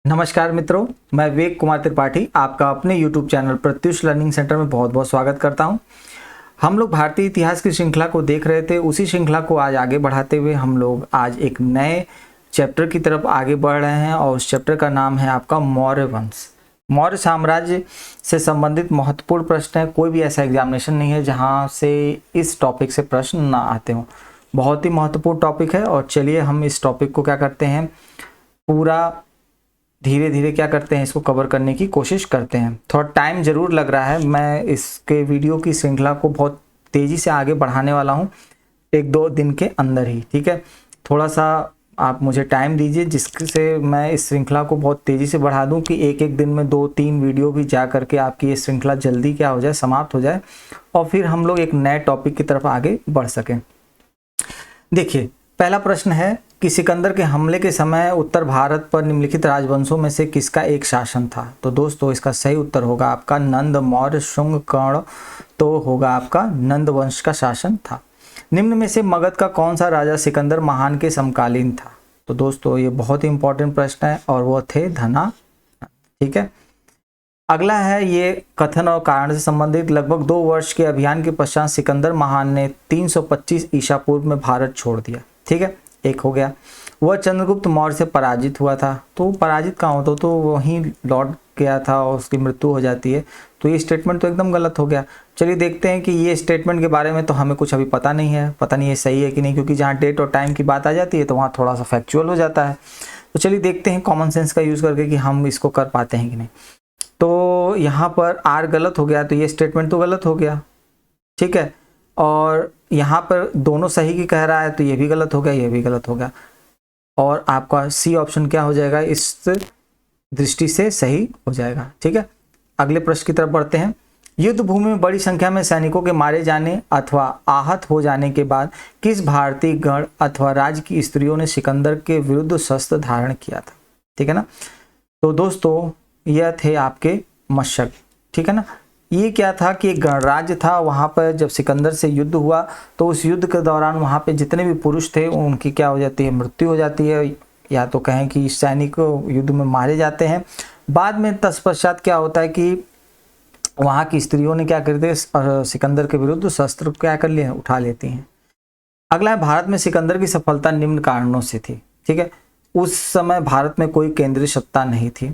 नमस्कार मित्रों, मैं विवेक कुमार त्रिपाठी आपका अपने YouTube channel Pratyush learning centre में बहुत बहुत स्वागत करता हूं। हम लोग भारतीय इतिहास की श्रृंखला को देख रहे थे। उसी श्रृंखला को आज आगे बढ़ाते हुए हम लोग आज एक नए चैप्टर की तरफ आगे बढ़ रहे हैं और उस चैप्टर का नाम है आपका मौर्य वंश। मौर्य साम्राज्य से संबंधित महत्वपूर्ण प्रश्न है। कोई भी ऐसा एग्जामिनेशन नहीं है जहाँ से इस टॉपिक से प्रश्न ना आते हों। बहुत ही महत्वपूर्ण टॉपिक है और चलिए हम इस टॉपिक को क्या करते हैं, पूरा धीरे धीरे क्या करते हैं, इसको कवर करने की कोशिश करते हैं। थोड़ा टाइम ज़रूर लग रहा है, मैं इसके वीडियो की श्रृंखला को बहुत तेज़ी से आगे बढ़ाने वाला हूँ, एक दो दिन के अंदर ही। ठीक है, थोड़ा सा आप मुझे टाइम दीजिए जिससे मैं इस श्रृंखला को बहुत तेज़ी से बढ़ा दूँ कि एक एक दिन में 2-3 वीडियो भी जा करके आपकी ये श्रृंखला जल्दी क्या हो जाए, समाप्त हो जाए और फिर हम लोग एक नए टॉपिक की तरफ आगे बढ़ सकें। देखिए, पहला प्रश्न है कि सिकंदर के हमले के समय उत्तर भारत पर निम्नलिखित राजवंशों में से किसका एक शासन था। तो दोस्तों इसका सही उत्तर होगा आपका नंद, मौर्य, शुंग, कर्ण। तो होगा आपका नंद वंश का शासन था। निम्न में से मगध का कौन सा राजा सिकंदर महान के समकालीन था। तो दोस्तों ये बहुत ही इंपॉर्टेंट प्रश्न है और वो थे धना। ठीक है, अगला है ये कथन और कारण से संबंधित। लगभग 2 वर्ष के अभियान के पश्चात सिकंदर महान ने 325 ईसा पूर्व में भारत छोड़ दिया। ठीक है, एक हो गया। वह चंद्रगुप्त मौर्य से पराजित हुआ था। तो पराजित कहाँ होता, तो वहीं लौट गया था और उसकी मृत्यु हो जाती है। तो ये स्टेटमेंट तो एकदम गलत हो गया। चलिए देखते हैं कि ये स्टेटमेंट के बारे में तो हमें कुछ अभी पता नहीं है, पता नहीं ये सही है कि नहीं, क्योंकि जहाँ डेट और टाइम की बात आ जाती है तो वहाँ थोड़ा सा फैक्चुअल हो जाता है। तो चलिए देखते हैं कॉमन सेंस का यूज़ करके कि हम इसको कर पाते हैं कि नहीं। तो यहाँ पर आर गलत हो गया, तो ये स्टेटमेंट तो गलत हो गया। ठीक है, और यहाँ पर दोनों सही की कह रहा है तो ये भी गलत हो गया, ये भी गलत हो गया। और आपका सी ऑप्शन क्या हो जाएगा, इस दृष्टि से सही हो जाएगा। ठीक है, अगले प्रश्न की तरफ बढ़ते हैं। युद्ध भूमि में बड़ी संख्या में सैनिकों के मारे जाने अथवा आहत हो जाने के बाद किस भारतीय गण अथवा राज्य की स्त्रियों ने सिकंदर के विरुद्ध शस्त्र धारण किया था। ठीक है ना, तो दोस्तों यह थे आपके मशक। ठीक है ना, ये क्या था कि एक गणराज्य था। वहाँ पर जब सिकंदर से युद्ध हुआ तो उस युद्ध के दौरान वहाँ पे जितने भी पुरुष थे उनकी क्या हो जाती है, मृत्यु हो जाती है, या तो कहें कि सैनिक युद्ध में मारे जाते हैं। बाद में तत्पश्चात क्या होता है कि वहाँ की स्त्रियों ने क्या करते, सिकंदर के विरुद्ध शस्त्र क्या कर लिए, उठा लेती हैं। अगला है भारत में सिकंदर की सफलता निम्न कारणों से थी। ठीक है, उस समय भारत में कोई केंद्रीय सत्ता नहीं थी।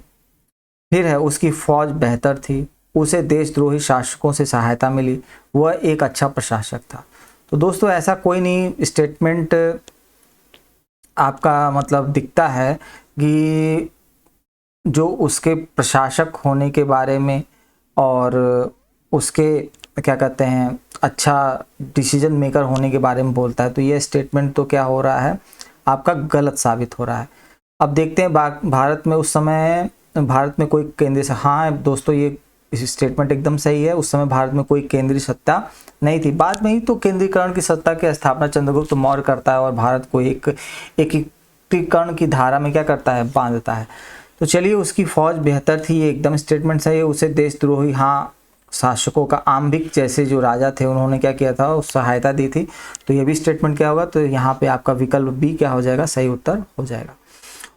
फिर है उसकी फौज बेहतर थी, उसे देशद्रोही शासकों से सहायता मिली, वह एक अच्छा प्रशासक था। तो दोस्तों ऐसा कोई नहीं स्टेटमेंट आपका मतलब दिखता है कि जो उसके प्रशासक होने के बारे में और उसके क्या कहते हैं अच्छा डिसीजन मेकर होने के बारे में बोलता है। तो ये स्टेटमेंट तो क्या हो रहा है, आपका गलत साबित हो रहा है। अब देखते हैं भारत में उस समय भारत में कोई केंद्रीय, हाँ दोस्तों ये स्टेटमेंट एकदम सही है। उस समय भारत में कोई केंद्रीय सत्ता नहीं थी। बाद में ही तो केंद्रीकरण की सत्ता की स्थापना चंद्रगुप्त मौर्य करता है और भारत को एक एकीकरण की धारा में क्या करता है, बांधता है। तो चलिए उसकी फौज बेहतर थी, ये एकदम स्टेटमेंट सही है। उसे देशद्रोही हाँ शासकों का आम्बिक जैसे जो राजा थे उन्होंने क्या किया था, उस सहायता दी थी। तो ये भी स्टेटमेंट क्या होगा, तो यहाँ पे आपका विकल्प बी क्या हो जाएगा, सही उत्तर हो जाएगा।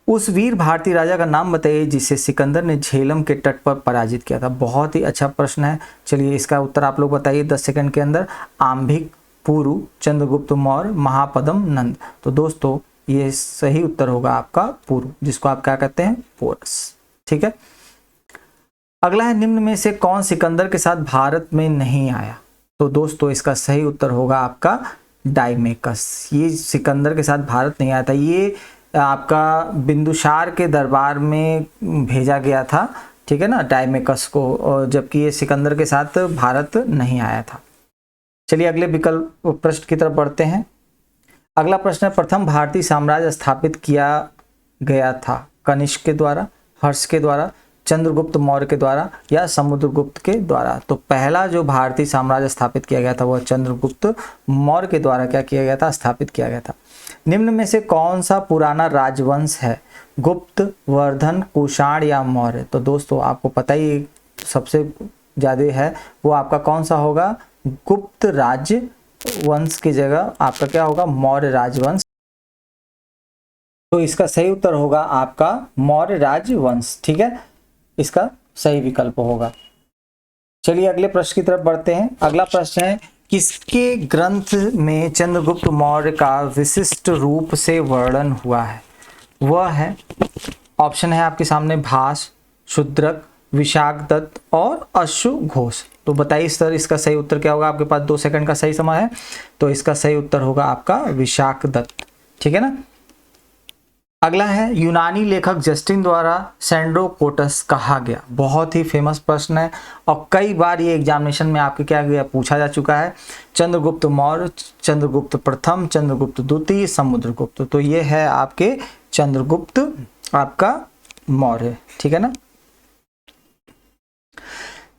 उस वीर भारतीय राजा का नाम बताइए जिसे सिकंदर ने झेलम के तट पर पराजित किया था। बहुत ही अच्छा प्रश्न है। चलिए इसका उत्तर आप लोग बताइए 10 सेकंड के अंदर। आम्भिक, पुरु, चंद्रगुप्त मौर्य, महापदम, नंद। तो दोस्तों ये सही उत्तर होगा आपका पुरु, जिसको आप क्या कहते हैं, पोरस। ठीक है, अगला है निम्न में से कौन सिकंदर के साथ भारत में नहीं आया। तो दोस्तों इसका सही उत्तर होगा आपका डायमेकस। ये सिकंदर के साथ भारत नहीं आया था, ये आपका बिंदुसार के दरबार में भेजा गया था। ठीक है ना, डायमेकस को, और जबकि ये सिकंदर के साथ भारत नहीं आया था। चलिए अगले विकल्प प्रश्न की तरफ बढ़ते हैं। अगला प्रश्न है प्रथम भारतीय साम्राज्य स्थापित किया गया था कनिष्क के द्वारा, हर्ष के द्वारा, चंद्रगुप्त मौर्य के द्वारा या समुद्रगुप्त के द्वारा। तो पहला जो भारतीय साम्राज्य स्थापित किया गया था वह चंद्रगुप्त मौर्य के द्वारा क्या किया गया था, स्थापित किया गया था। निम्न में से कौन सा पुराना राजवंश है, गुप्त, वर्धन, कुषाण या मौर्य। तो दोस्तों आपको पता ही सबसे ज़्यादा है वो आपका कौन सा होगा, गुप्त राजवंश की जगह आपका क्या होगा, मौर्य राजवंश तो इसका सही उत्तर होगा आपका मौर्य राजवंश। ठीक है, इसका सही विकल्प होगा। चलिए अगले प्रश्न की तरफ बढ़ते हैं। अगला प्रश्न है, किसके ग्रंथ में चंद्रगुप्त मौर्य का विशिष्ट रूप से वर्णन हुआ है? वह है, ऑप्शन है आपके सामने, भास, शूद्रक, विशाखदत्त और अश्वघोष। तो बताइए सर इसका सही उत्तर क्या होगा? आपके पास 2 सेकंड का सही समय है। तो इसका सही उत्तर होगा आपका विशाखदत्त। ठीक है ना। अगला है, यूनानी लेखक जस्टिन द्वारा सैंड्रोकोटस कहा गया। बहुत ही फेमस प्रश्न है और कई बार ये एग्जामिनेशन में आपके क्या गया पूछा जा चुका है। चंद्रगुप्त मौर्य, चंद्रगुप्त प्रथम, चंद्रगुप्त द्वितीय, समुद्रगुप्त। तो ये है आपके चंद्रगुप्त आपका मौर्य। ठीक है ना।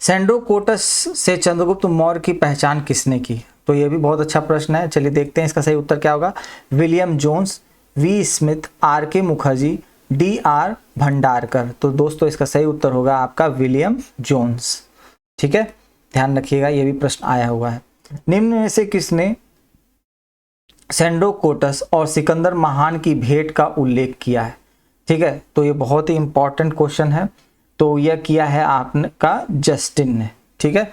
सैंड्रोकोटस से चंद्रगुप्त मौर्य की पहचान किसने की? तो ये भी बहुत अच्छा प्रश्न है। चलिए देखते हैं इसका सही उत्तर क्या होगा। William Jones, V Smith, R K Mukherjee, D R Bhandarkar. तो दोस्तों इसका सही उत्तर होगा आपका विलियम जोन्स। ठीक है, ध्यान रखिएगा, ये भी प्रश्न आया हुआ है। निम्न में से किसने सैंड्रोकोटस और सिकंदर महान की भेंट का उल्लेख किया है? ठीक है, तो ये बहुत ही इंपॉर्टेंट क्वेश्चन है। तो यह किया है आपका जस्टिन ने। ठीक है,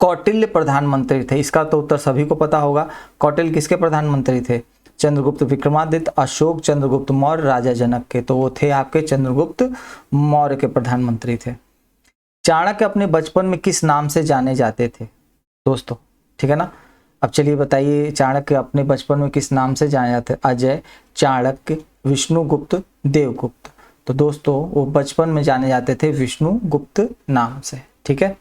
कौटिल्य प्रधानमंत्री थे, इसका तो उत्तर सभी को पता होगा। कौटिल्य किसके प्रधानमंत्री थे? चंद्रगुप्त विक्रमादित्य, अशोक, चंद्रगुप्त मौर्य, राजा जनक के। तो वो थे आपके चंद्रगुप्त मौर्य के प्रधानमंत्री थे। चाणक्य अपने बचपन में किस नाम से जाने जाते थे दोस्तों? ठीक है ना। अब चलिए बताइए, चाणक्य अपने बचपन में किस नाम से जाने जाते? अजय, चाणक्य, विष्णुगुप्त, देवगुप्त। तो दोस्तों वो बचपन में जाने जाते थे विष्णुगुप्त नाम से। ठीक है।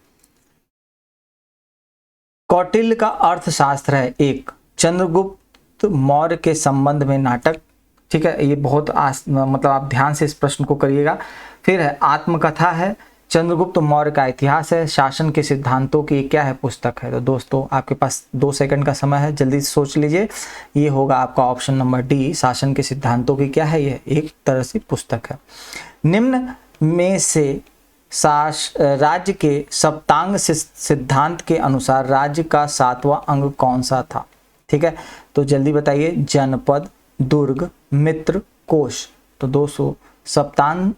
कौटिल्य का अर्थशास्त्र है, एक, चंद्रगुप्त मौर्य के संबंध में नाटक। ठीक है, ये बहुत मतलब आप ध्यान से इस प्रश्न को करिएगा। फिर है आत्मकथा है, चंद्रगुप्त मौर्य का इतिहास है, शासन के सिद्धांतों की क्या है पुस्तक है। तो दोस्तों आपके पास 2 सेकंड का समय है, जल्दी से सोच लीजिए। ये होगा आपका ऑप्शन नंबर डी, शासन के सिद्धांतों की क्या है, ये एक तरह से पुस्तक है। निम्न में से राज्य के सप्तांग सिद्धांत के अनुसार राज्य का 7वां अंग कौन सा था? ठीक है, तो जल्दी बताइए। जनपद, दुर्ग, मित्र, कोश। तो दोस्तों सप्तांग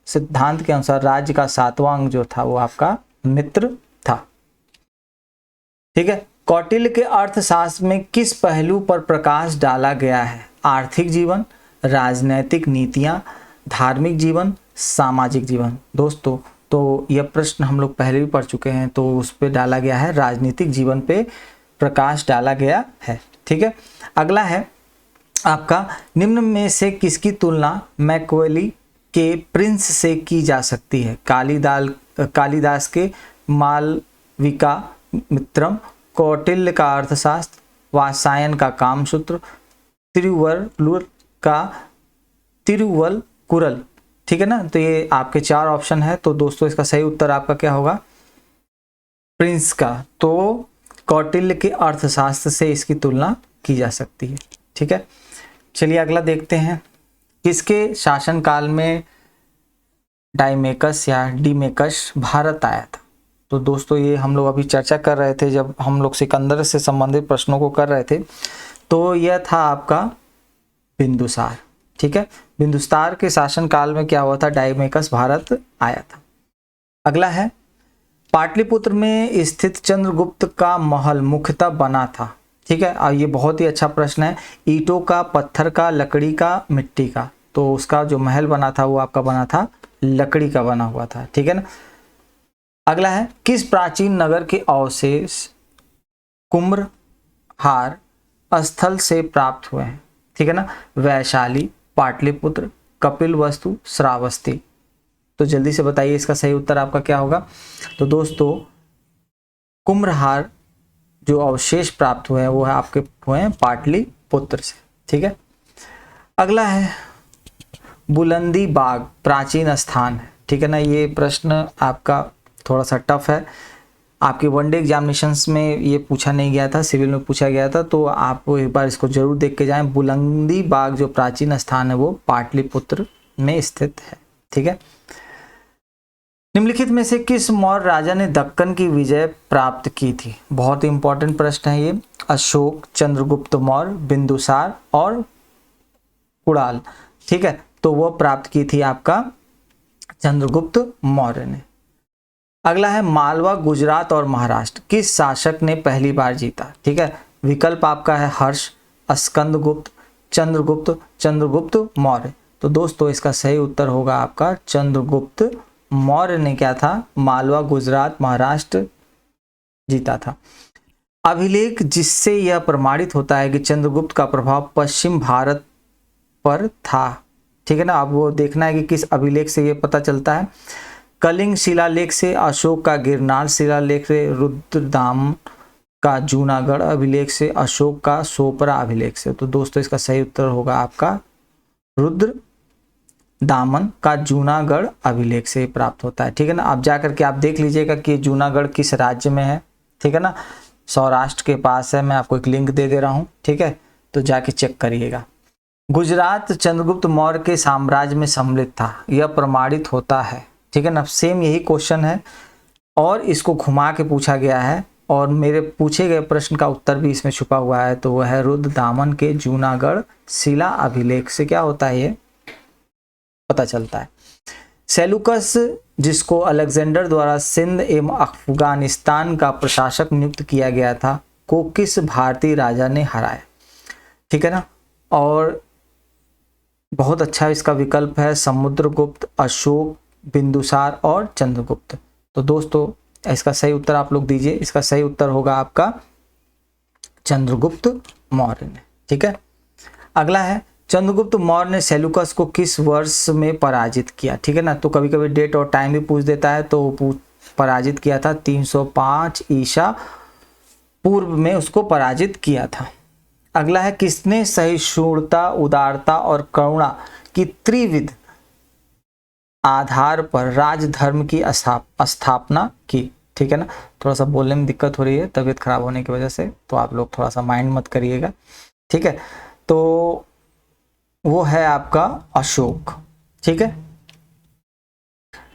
सिद्धांत के अनुसार राज्य का 7वां अंग जो था वो आपका मित्र था। ठीक है। कौटिल्य के अर्थशास्त्र में किस पहलू पर प्रकाश डाला गया है? आर्थिक जीवन, राजनैतिक नीतियां, धार्मिक जीवन, सामाजिक जीवन। दोस्तों तो यह प्रश्न हम लोग पहले भी पढ़ चुके हैं, तो उस पर डाला गया है, राजनीतिक जीवन पे प्रकाश डाला गया है। ठीक है। अगला है आपका, निम्न में से किसकी तुलना मैकियावेली के प्रिंस से की जा सकती है? कालिदास के मालविका मित्रम, कौटिल्य का अर्थशास्त्र, वात्स्यायन का कामसूत्र, तिरुवल्लुवर का तिरुवल्कुरल। ठीक है ना। तो ये आपके 4 ऑप्शन है। तो दोस्तों इसका सही उत्तर आपका क्या होगा? प्रिंस का। तो कौटिल्य के अर्थशास्त्र से इसकी तुलना की जा सकती है। ठीक है। चलिए अगला देखते हैं, किसके शासनकाल में डाइमेकस या डीमेकस भारत आया था? तो दोस्तों ये हम लोग अभी चर्चा कर रहे थे, जब हम लोग सिकंदर से संबंधित प्रश्नों को कर रहे थे, तो यह था आपका बिंदुसार। ठीक है, बिंदुसार के शासनकाल में क्या हुआ था? डाइमेकस भारत आया था। अगला है, पाटलिपुत्र में स्थित चंद्रगुप्त का महल मुख्यतः बना था। ठीक है, और ये बहुत ही अच्छा प्रश्न है। ईंटों का, पत्थर का, लकड़ी का, मिट्टी का। तो उसका जो महल बना था वो आपका बना था लकड़ी का बना हुआ था। ठीक है ना। अगला है, किस प्राचीन नगर के अवशेष कुम्भहार स्थल से प्राप्त हुए हैं? ठीक है ना। वैशाली, पाटलिपुत्र, कपिलवस्तु, श्रावस्ती। तो जल्दी से बताइए इसका सही उत्तर आपका क्या होगा? तो दोस्तों कुम्भहार जो अवशेष प्राप्त हुए हैं वो है आपके हुए हैं पाटलिपुत्र से। ठीक है। अगला है, बुलंदी बाग प्राचीन स्थान है। ठीक है ना। ये प्रश्न आपका थोड़ा सा टफ है, आपके वनडे एग्जामिनेशंस में ये पूछा नहीं गया था, सिविल में पूछा गया था, तो आप एक बार इसको जरूर देख के जाएं। बुलंदी बाग जो प्राचीन स्थान है वो पाटलिपुत्र में स्थित है। ठीक है। निम्नलिखित में से किस मौर्य राजा ने दक्कन की विजय प्राप्त की थी? बहुत ही इंपॉर्टेंट प्रश्न है ये। अशोक, चंद्रगुप्त मौर्य, बिंदुसार और कुड़ाल, ठीक है, तो वो प्राप्त की थी आपका चंद्रगुप्त मौर्य ने। अगला है मालवा, गुजरात और महाराष्ट्र किस शासक ने पहली बार जीता, ठीक है। विकल्प आपका है हर्ष, स्कंदगुप्त, चंद्रगुप्त, चंद्रगुप्त मौर्य। तो दोस्तों इसका सही उत्तर होगा आपका चंद्रगुप्त मौर्य ने क्या था, मालवा, गुजरात, महाराष्ट्र जीता था। अभिलेख जिससे यह प्रमाणित होता है कि चंद्रगुप्त का प्रभाव पश्चिम भारत पर था, ठीक है ना। अब वो देखना है कि किस अभिलेख से ये पता चलता है। कलिंग शिलालेख से, अशोक का गिरनार शिलालेख से, रुद्रदामन का जूनागढ़ अभिलेख से, अशोक का सोपरा अभिलेख से। तो दोस्तों इसका सही उत्तर होगा आपका रुद्रदामन का जूनागढ़ अभिलेख से प्राप्त होता है, ठीक है ना। अब जाकर के आप देख लीजिएगा कि जूनागढ़ किस राज्य में है, ठीक है ना, सौराष्ट्र के पास है। मैं आपको एक लिंक दे रहा हूँ, ठीक है, तो जाके चेक करिएगा। गुजरात चंद्रगुप्त मौर्य के साम्राज्य में सम्मिलित था, यह प्रमाणित होता है, ठीक है ना। सेम यही क्वेश्चन है और इसको घुमा के पूछा गया है और मेरे पूछे गए प्रश्न का उत्तर भी इसमें छुपा हुआ है। तो वह है रुद्रदामन के जूनागढ़ शिला अभिलेख से क्या होता है ये पता चलता है। सेलुकस, जिसको अलेक्जेंडर द्वारा सिंध एवं अफगानिस्तान का प्रशासक नियुक्त किया गया था, को किस भारतीय राजा ने हराया, ठीक है ना। और बहुत अच्छा इसका विकल्प है समुद्रगुप्त, अशोक, बिंदुसार और चंद्रगुप्त। तो दोस्तों इसका सही उत्तर आप लोग दीजिए। इसका सही उत्तर होगा आपका चंद्रगुप्त मौर्य ने, ठीक है। अगला है चंद्रगुप्त मौर्य ने सेलुकस को किस वर्ष में पराजित किया, ठीक है ना। तो कभी कभी डेट और टाइम भी पूछ देता है, तो पराजित किया था 305 ईसा पूर्व में उसको पराजित किया था। अगला है किसने सहिष्णुता, उदारता और करुणा की त्रिविध आधार पर राजधर्म की स्थापना की, ठीक है ना। थोड़ा सा बोलने में दिक्कत हो रही है तबीयत खराब होने की वजह से, तो आप लोग थोड़ा सा माइंड मत करिएगा, ठीक है। तो वो है आपका अशोक, ठीक है।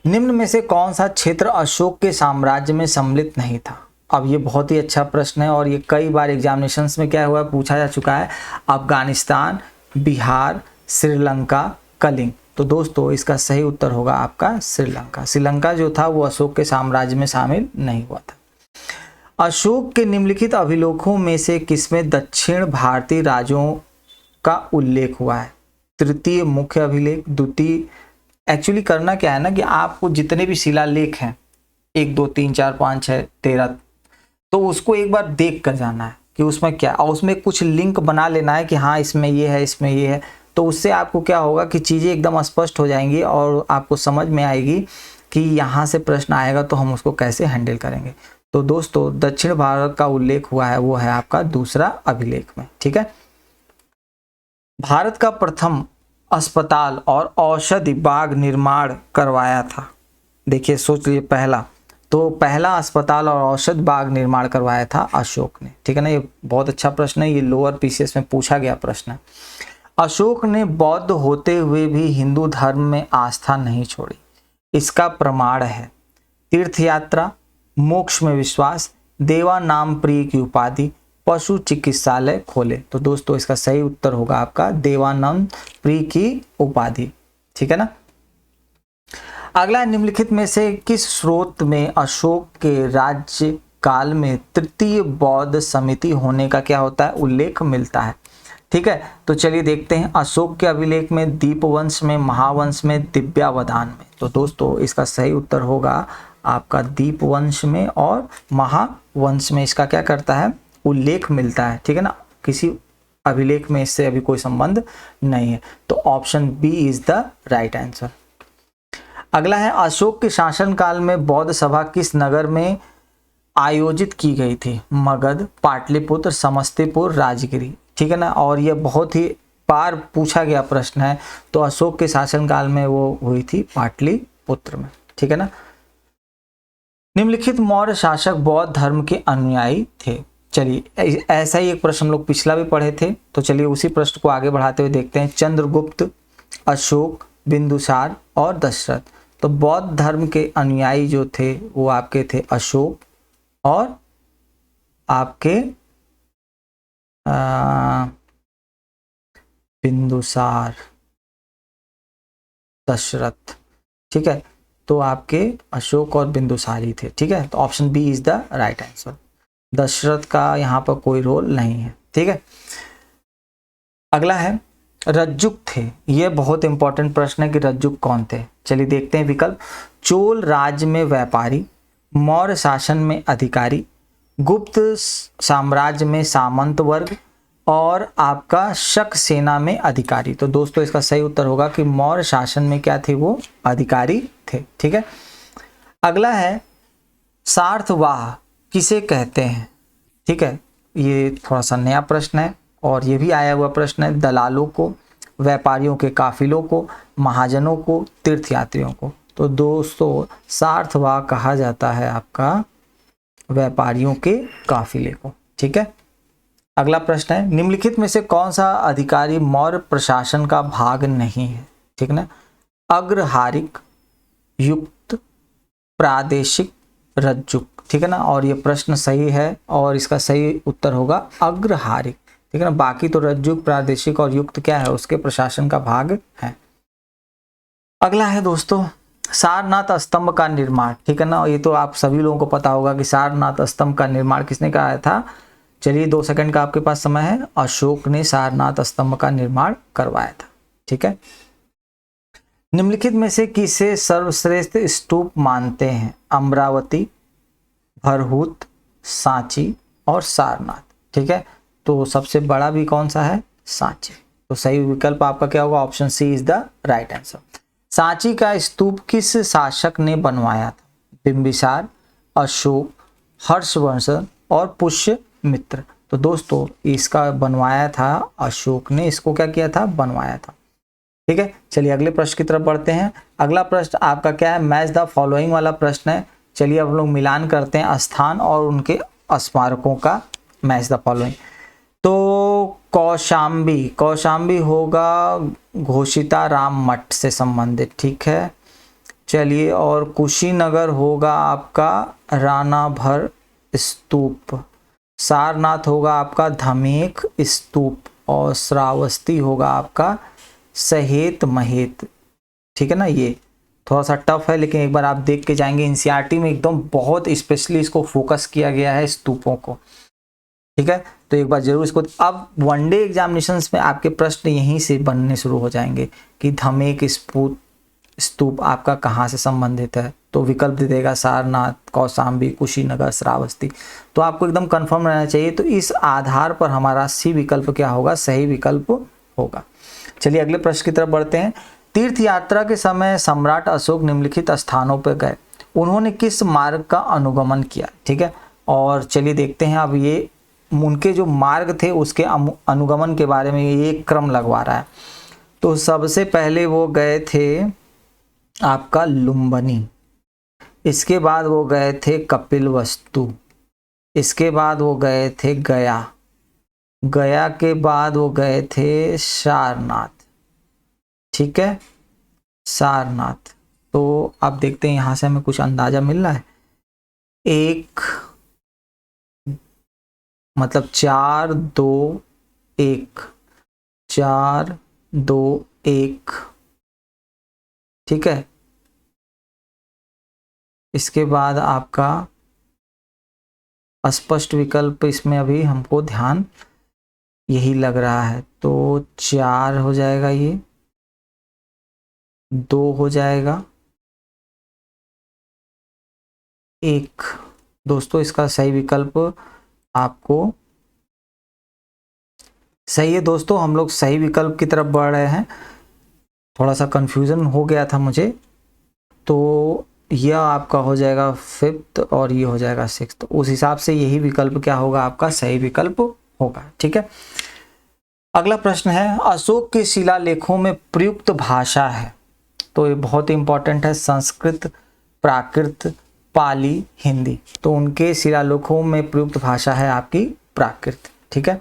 निम्न में से कौन सा क्षेत्र अशोक के साम्राज्य में सम्मिलित नहीं था। अब ये बहुत ही अच्छा प्रश्न है और ये कई बार एग्जामिनेशंस में क्या हुआ है पूछा जा चुका है। अफगानिस्तान, बिहार, श्रीलंका, कलिंग। तो दोस्तों इसका सही उत्तर होगा आपका श्रीलंका। श्रीलंका जो था वो अशोक के साम्राज्य में शामिल नहीं हुआ था। अशोक के निम्नलिखित अभिलेखों में से किसमें दक्षिण भारतीय राज्यों का उल्लेख हुआ है। तृतीय मुख्य अभिलेख, द्वितीय, एक्चुअली करना क्या है ना कि आपको जितने भी शिलालेख हैं 1 2 3 4 5 6 13, तो उसको एक बार देख कर जाना है कि उसमें क्या, और उसमें कुछ लिंक बना लेना है कि हाँ इसमें ये है, इसमें ये है। तो उससे आपको क्या होगा कि चीज़ें एकदम स्पष्ट हो जाएंगी और आपको समझ में आएगी कि यहाँ से प्रश्न आएगा तो हम उसको कैसे हैंडल करेंगे। तो दोस्तों दक्षिण भारत का उल्लेख हुआ है वो है आपका दूसरा अभिलेख में, ठीक है। भारत का प्रथम अस्पताल और औषधि बाग निर्माण करवाया था। देखिए सोच लीजिए पहला अस्पताल और औषध बाग निर्माण करवाया था अशोक ने, ठीक है ना। ये बहुत अच्छा प्रश्न है, ये लोअर पीसीएस में पूछा गया प्रश्न है। अशोक ने बौद्ध होते हुए भी हिंदू धर्म में आस्था नहीं छोड़ी, इसका प्रमाण है तीर्थ यात्रा, मोक्ष में विश्वास, देवा नाम प्रिय की उपाधि, पशु चिकित्सालय खोले। तो दोस्तों इसका सही उत्तर होगा आपका देवानंद प्रिय की उपाधि, ठीक है ना। अगला निम्नलिखित में से किस स्रोत में अशोक के राज्य काल में तृतीय बौद्ध समिति होने का क्या होता है उल्लेख मिलता है, ठीक है। तो चलिए देखते हैं अशोक के अभिलेख में, दीपवंश में, महावंश में, दिव्यावधान में। तो दोस्तों इसका सही उत्तर होगा आपका दीपवंश में और महावंश में इसका क्या करता है उल्लेख मिलता है, ठीक है ना। किसी अभिलेख में इससे अभी कोई संबंध नहीं है, तो option B is the right answer. अगला है अशोक के शासनकाल में बौद्ध सभा किस नगर में आयोजित की गई थी। मगध, पाटलिपुत्र, समस्तीपुर, राजगिरी, ठीक है ना। और यह बहुत ही बार पूछा गया प्रश्न है। तो अशोक के शासनकाल में वो हुई थी पाटलिपुत्र में, ठीक है ना। निम्नलिखित मौर्य शासक बौद्ध धर्म के अनुयायी थे। चलिए ऐसा ही एक प्रश्न हम लोग पिछला भी पढ़े थे, तो चलिए उसी प्रश्न को आगे बढ़ाते हुए देखते हैं। चंद्रगुप्त, अशोक, बिंदुसार और दशरथ। तो बौद्ध धर्म के अनुयायी जो थे वो आपके थे अशोक और आपके बिंदुसार, दशरथ। ठीक है, तो आपके अशोक और बिंदुसार ही थे। ठीक है, तो option B is the right answer. Dashrath का यहाँ पर कोई रोल नहीं है। ठीक है, अगला है रज्जुक थे। ये बहुत इंपॉर्टेंट प्रश्न है कि रज्जुक कौन थे। चलिए देखते हैं विकल्प। चोल राज्य में व्यापारी, मौर्य शासन में अधिकारी, गुप्त साम्राज्य में सामंत वर्ग और आपका शक सेना में अधिकारी। तो दोस्तों इसका सही उत्तर होगा कि मौर्य शासन में क्या थे, वो अधिकारी थे। ठीक है, अगला है सार्थवाह किसे कहते हैं। ठीक है, ये थोड़ा सा नया प्रश्न है और ये भी आया हुआ प्रश्न है। दलालों को, व्यापारियों के काफिलों को, महाजनों को, तीर्थयात्रियों को। तो दोस्तों सार्थवाह कहा जाता है आपका व्यापारियों के काफिले को। ठीक है, अगला प्रश्न है निम्नलिखित में से कौन सा अधिकारी मौर्य प्रशासन का भाग नहीं है। ठीक है ना, अग्रहारिक, युक्त, प्रादेशिक, रज्जुक। ठीक है ना, और ये प्रश्न सही है और इसका सही उत्तर होगा अग्रहारिक। ठीक है ना, बाकी तो रज्जुक, प्रादेशिक और युक्त क्या है, उसके प्रशासन का भाग है। अगला है दोस्तों सारनाथ स्तंभ का निर्माण। ठीक है ना, ये तो आप सभी लोगों को पता होगा कि सारनाथ स्तंभ का निर्माण किसने कराया था। चलिए 2 सेकंड का आपके पास समय है। अशोक ने सारनाथ स्तंभ का निर्माण करवाया था। ठीक है, निम्नलिखित में से किसे सर्वश्रेष्ठ स्तूप मानते हैं। अमरावती, भरहूत, सांची और सारनाथ। ठीक है, तो सबसे बड़ा भी कौन सा है, सांची। तो सही विकल्प आपका क्या होगा, option C is the right answer. Sanchi का स्तूप किस शासक ने बनवाया था। बिंबिसार, अशोक, हर्षवर्धन और पुष्यमित्र। तो दोस्तों इसका बनवाया था अशोक ने, इसको क्या किया था, बनवाया था। ठीक है, चलिए अगले प्रश्न की तरफ बढ़ते हैं। अगला प्रश्न आपका क्या है, मैच द फॉलोइंग वाला प्रश्न है। चलिए अब लोग मिलान करते हैं स्थान और उनके स्मारकों का। मैच द फॉलोइंग, तो कौशाम्बी, कौशाम्बी होगा घोषिता राम मठ से संबंधित। ठीक है, चलिए, और कुशीनगर होगा आपका राणा भर स्तूप, सारनाथ होगा आपका धमेख स्तूप और श्रावस्ती होगा आपका सहेत महेत। ठीक है ना, ये थोड़ा सा टफ है लेकिन एक बार आप देख के जाएंगे। एनसीईआरटी में एकदम बहुत स्पेशली इसको फोकस किया गया है स्तूपों को। ठीक है, तो एक बार जरूर इसको, अब वनडे एग्जामिनेशंस में आपके प्रश्न यहीं से बनने शुरू हो जाएंगे कि धमेख स्तूप आपका कहाँ से संबंधित है। तो विकल्प दे देगा सारनाथ, कौशाम्बी, कुशीनगर, श्रावस्ती। तो आपको एकदम कंफर्म रहना चाहिए। तो इस आधार पर हमारा सी विकल्प क्या होगा, सही विकल्प होगा। चलिए अगले प्रश्न की तरफ बढ़ते हैं। तीर्थ यात्रा के समय सम्राट अशोक निम्नलिखित स्थानों पर गए, उन्होंने किस मार्ग का अनुगमन किया। ठीक है, और चलिए देखते हैं अब ये उनके जो मार्ग थे उसके अनुगमन के बारे में ये क्रम लगवा रहा है। तो सबसे पहले वो गए थे आपका लुम्बिनी, इसके बाद वो गए थे कपिलवस्तु, इसके बाद वो गए थे गया, गया के बाद वो गए थे सारनाथ। ठीक है, सारनाथ। तो आप देखते हैं यहां से हमें कुछ अंदाजा मिल रहा है। एक मतलब 4 2 1, 4 2 1। ठीक है, इसके बाद आपका स्पष्ट विकल्प इसमें अभी हमको ध्यान यही लग रहा है। तो 4 हो जाएगा, ये 2 हो जाएगा, 1। दोस्तों इसका सही विकल्प आपको सही है। दोस्तों हम लोग सही विकल्प की तरफ बढ़ रहे हैं। थोड़ा सा कंफ्यूजन हो गया था मुझे। तो यह आपका हो जाएगा 5th और ये हो जाएगा 6th। उस हिसाब से यही विकल्प क्या होगा, आपका सही विकल्प होगा। ठीक है, अगला प्रश्न है अशोक के शिलालेखों में प्रयुक्त भाषा है। तो ये बहुत ही इंपॉर्टेंट है, संस्कृत, प्राकृत, पाली, हिंदी। तो उनके शिलालेखों में प्रयुक्त भाषा है आपकी प्राकृत। ठीक है,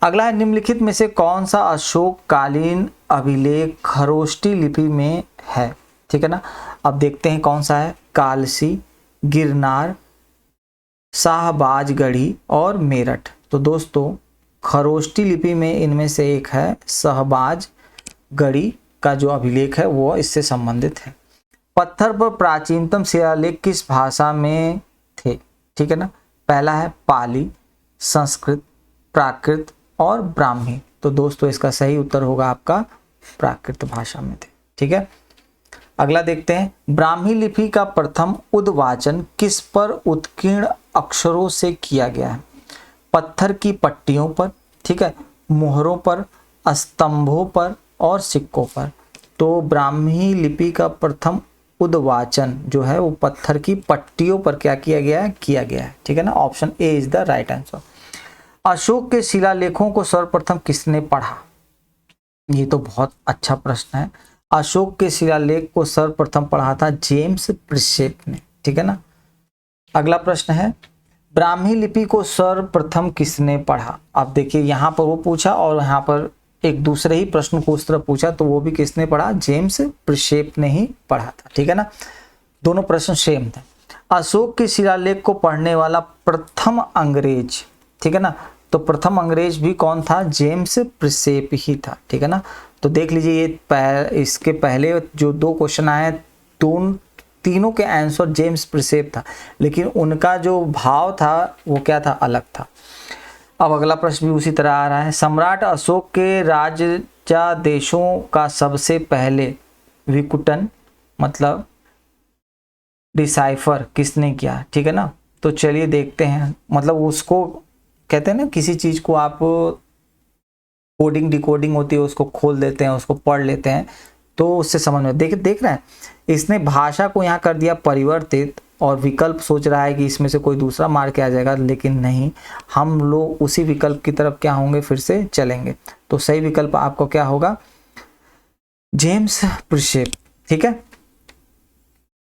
अगला है निम्नलिखित में से कौन सा अशोक कालीन अभिलेख खरोष्टी लिपि में है। ठीक है ना, अब देखते हैं कौन सा है। कालसी, गिरनार, शाहबाजगढ़ी और मेरठ। तो दोस्तों खरोष्टी लिपि में इनमें से एक है शहबाज गढ़ी का जो अभिलेख है वो इससे संबंधित है। पत्थर पर प्राचीनतम शिलालेख किस भाषा में थे? ठीक है ना, पहला है पाली, संस्कृत, प्राकृत और ब्राह्मी। तो दोस्तों इसका सही उत्तर होगा आपका प्राकृत भाषा में थे। ठीक है, अगला देखते हैं, ब्राह्मी लिपि का प्रथम उद्वाचन किस पर उत्कीर्ण अक्षरों से किया गया है? पत्थर की पट्टियों पर, ठीक है, मोहरों पर, स्तंभों पर और सिक्कों पर। तो ब्राह्मी लिपि का प्रथम उद्वाचन जो है वो पत्थर की पट्टियों पर क्या किया गया है, ठीक है ना। Option A is the right answer. Ashok के शिलालेखों को सर्वप्रथम किसने पढ़ा? ये तो बहुत अच्छा प्रश्न है। अशोक के शिलालेख को सर्वप्रथम पढ़ा था जेम्स प्रिसेप ने, ठीक है ना। अगला प्रश्न है, ब्राह्मी लिपि को सर्वप्रथम किसने पढ़ा? अब देखिए यहाँ पर वो पूछा और यहाँ पर एक दूसरे ही प्रश्न को उस तरह पूछा, तो वो भी किसने पढ़ा? जेम्स प्रिसेप ने ही पढ़ा था, ठीक है ना। दोनों प्रश्न सेम थे। अशोक के शिलालेख को पढ़ने वाला प्रथम अंग्रेज, ठीक है ना, तो प्रथम अंग्रेज भी कौन था? जेम्स प्रिसेप ही था, ठीक है ना। तो देख लीजिए ये इसके पहले जो दो क्वेश्चन आए तीनों के आंसर जेम्स प्रिसेप था, लेकिन उनका जो भाव था वो क्या था? अलग था। अब अगला प्रश्न भी उसी तरह आ रहा है, सम्राट अशोक के राजादेशों का सबसे पहले विकुटन मतलब डिसाइफर किसने किया? ठीक है ना। तो चलिए देखते हैं, मतलब उसको कहते हैं ना, किसी चीज को आप कोडिंग डिकोडिंग होती है उसको खोल देते हैं, उसको पढ़ लेते हैं, तो उससे समझ में देख रहे हैं। इसने भाषा को यहाँ कर दिया परिवर्तित और विकल्प सोच रहा है कि इसमें से कोई दूसरा मार के आ जाएगा, लेकिन नहीं, हम लोग उसी विकल्प की तरफ क्या होंगे? फिर से चलेंगे। तो सही विकल्प आपको क्या होगा? जेम्स प्रिसेप, ठीक है।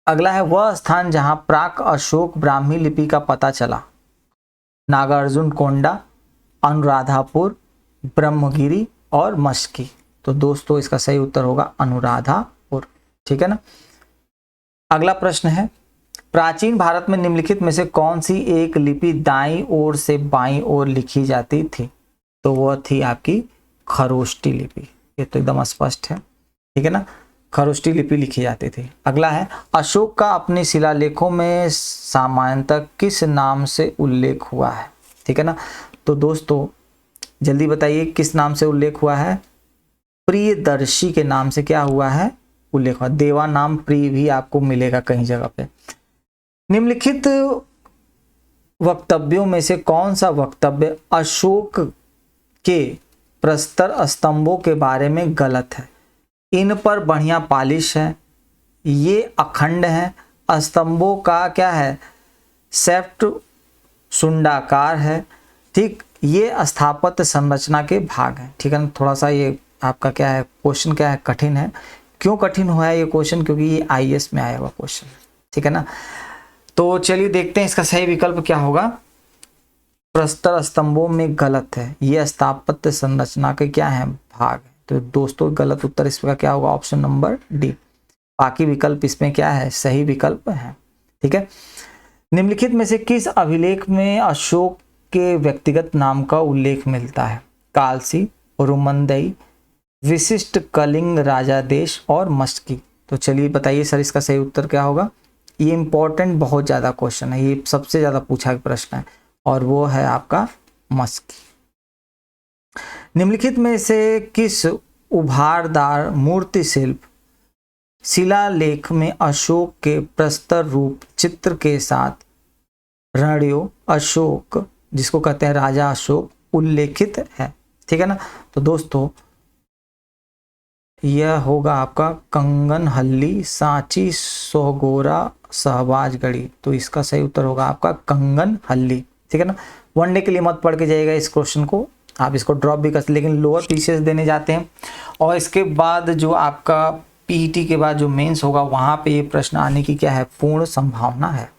अगला है, वह स्थान जहां प्राक अशोक ब्राह्मी लिपि का पता चला? नागार्जुन कोंडा, अनुराधापुर, ब्रह्मगिरी और मस्की। तो दोस्तों इसका सही उत्तर होगा अनुराधापुर, ठीक है ना। अगला प्रश्न है, प्राचीन भारत में निम्नलिखित में से कौन सी एक लिपि दाईं ओर से बाईं ओर लिखी जाती थी? तो वह थी आपकी खरोष्टी लिपि। ये तो एकदम स्पष्ट है, ठीक है ना, खरोष्टी लिपि लिखी जाती थी। अगला है, अशोक का अपने शिलालेखों में सामान्यतः किस नाम से उल्लेख हुआ है? ठीक है ना। तो दोस्तों जल्दी बताइए किस नाम से उल्लेख हुआ है? प्रियदर्शी के नाम से क्या हुआ है? उल्लेख हुआ। देवा नाम प्रिय भी आपको मिलेगा कहीं जगह पे। निम्नलिखित वक्तव्यों में से कौन सा वक्तव्य अशोक के प्रस्तर स्तंभों के बारे में गलत है? इन पर बढ़िया पॉलिश है, ये अखंड है, स्तंभों का क्या है? सेफ्ट सुंडाकार है, ठीक, ये स्थापत्य संरचना के भाग हैं, ठीक है ना। थोड़ा सा ये आपका क्या है क्वेश्चन, क्या है, कठिन है। क्यों कठिन हुआ है ये क्वेश्चन? क्योंकि ये आईएएस में आया हुआ क्वेश्चन, ठीक है ना। तो चलिए देखते हैं इसका सही विकल्प क्या होगा। प्रस्तर स्तंभों में गलत है, ये स्थापत्य संरचना के क्या है? भाग। तो दोस्तों गलत उत्तर इसका क्या होगा? Option number D. बाकी विकल्प इसमें क्या है? सही विकल्प है, ठीक है। निम्नलिखित में से किस अभिलेख में अशोक के व्यक्तिगत नाम का उल्लेख मिलता है? कालसी, रुमंदई, विशिष्ट कलिंग राजादेश और मस्की। तो चलिए बताइए सर इसका सही उत्तर क्या होगा। ये इंपॉर्टेंट बहुत ज़्यादा क्वेश्चन है, ये सबसे ज़्यादा पूछा गया प्रश्न है, और वो है आपका मस्की। निम्नलिखित में से किस उभारदार मूर्ति शिल्प शिलालेख में अशोक के प्रस्तर रूप चित्र के साथ रण्यो अशोक, जिसको कहते हैं राजा अशोक, उल्लेखित है? ठीक है ना। तो दोस्तों यह होगा आपका कंगनहल्ली, सांची, सोहगोरा, शहबाजगढ़ी। तो इसका सही उत्तर होगा आपका कंगनहल्ली, ठीक है ना। वनडे के लिए मत पढ़ के जाइएगा इस क्वेश्चन को, आप इसको ड्रॉप भी कर सकते, लेकिन लोअर पीसीएस देने जाते हैं और इसके बाद जो आपका पीईटी के बाद जो मेंस होगा वहां पे ये प्रश्न आने की क्या है? पूर्ण संभावना है।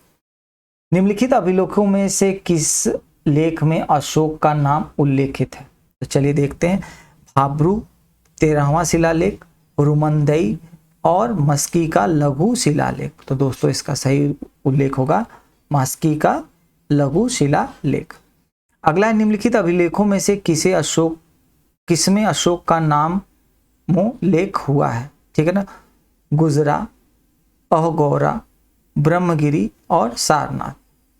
निम्नलिखित अभिलेखों में से किस लेख में अशोक का नाम उल्लेखित है? तो चलिए देखते हैं। भाब्रू 13वां शिलालेख, रुमंदई और मस्की का लघु शिलालेख। तो दोस्तों इसका सही उल्लेख होगा मस्की का लघु शिलालेख। अगला है, निम्नलिखित अभिलेखों में से किसमें अशोक का नाम लेख हुआ है? ठीक है ना, गुजरा, अहोगौरा, ब्रह्मगिरी और सारनाथ।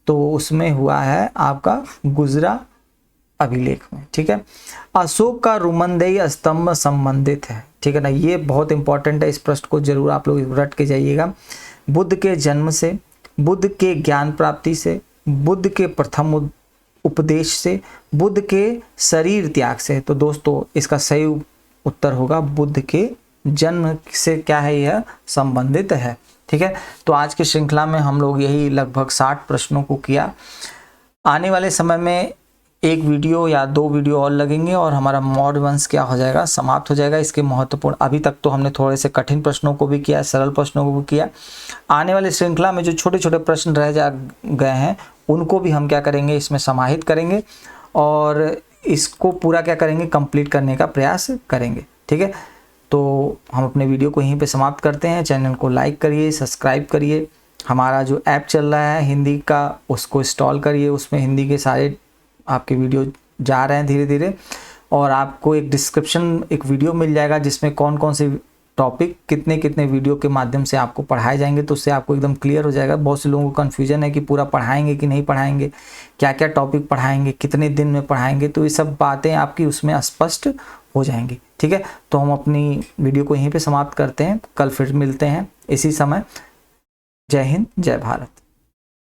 तो उसमें हुआ है आपका गुजरा अभिलेख में। ठीक है, अशोक का रुमंदेई स्तंभ संबंधित है। ठीक है ना, ये बहुत इंपॉर्टेंट है, इस प्रश्न को जरूर आप लोग रट के जाइएगा। बुद्ध के जन्म से, बुद्ध के ज्ञान प्राप्ति से, बुद्ध के प्रथम उपदेश से, बुद्ध के शरीर त्याग से। तो दोस्तों इसका सही उत्तर होगा बुद्ध के जन्म से क्या है, यह संबंधित है। ठीक है, तो आज की श्रृंखला में हम लोग यही लगभग 60 प्रश्नों को किया। आने वाले समय में एक वीडियो या 2 वीडियो और लगेंगे और हमारा मॉड वंश क्या हो जाएगा, समाप्त हो जाएगा। इसके महत्वपूर्ण, अभी तक तो हमने थोड़े से कठिन प्रश्नों को भी किया, सरल प्रश्नों को भी किया। आने वाली श्रृंखला में जो छोटे छोटे प्रश्न रह जा गए हैं उनको भी हम क्या करेंगे, इसमें समाहित करेंगे और इसको पूरा क्या करेंगे, कंप्लीट करने का प्रयास करेंगे। ठीक है, तो हम अपने वीडियो को यहीं पे समाप्त करते हैं। चैनल को लाइक करिए, सब्सक्राइब करिए। हमारा जो ऐप चल रहा है हिंदी का, उसको इंस्टॉल करिए। उसमें हिंदी के सारे आपके वीडियो जा रहे हैं धीरे धीरे, और आपको एक डिस्क्रिप्शन एक वीडियो मिल जाएगा जिसमें कौन कौन से टॉपिक कितने कितने वीडियो के माध्यम से आपको पढ़ाए जाएंगे। तो उससे आपको एकदम क्लियर हो जाएगा। बहुत से लोगों को कन्फ्यूजन है कि पूरा पढ़ाएंगे कि नहीं पढ़ाएंगे, क्या क्या टॉपिक पढ़ाएंगे, कितने दिन में पढ़ाएंगे। तो ये सब बातें आपकी उसमें स्पष्ट हो जाएंगी। ठीक है, तो हम अपनी वीडियो को यहीं पे समाप्त करते हैं। कल फिर मिलते हैं इसी समय। जय हिंद, जय भारत।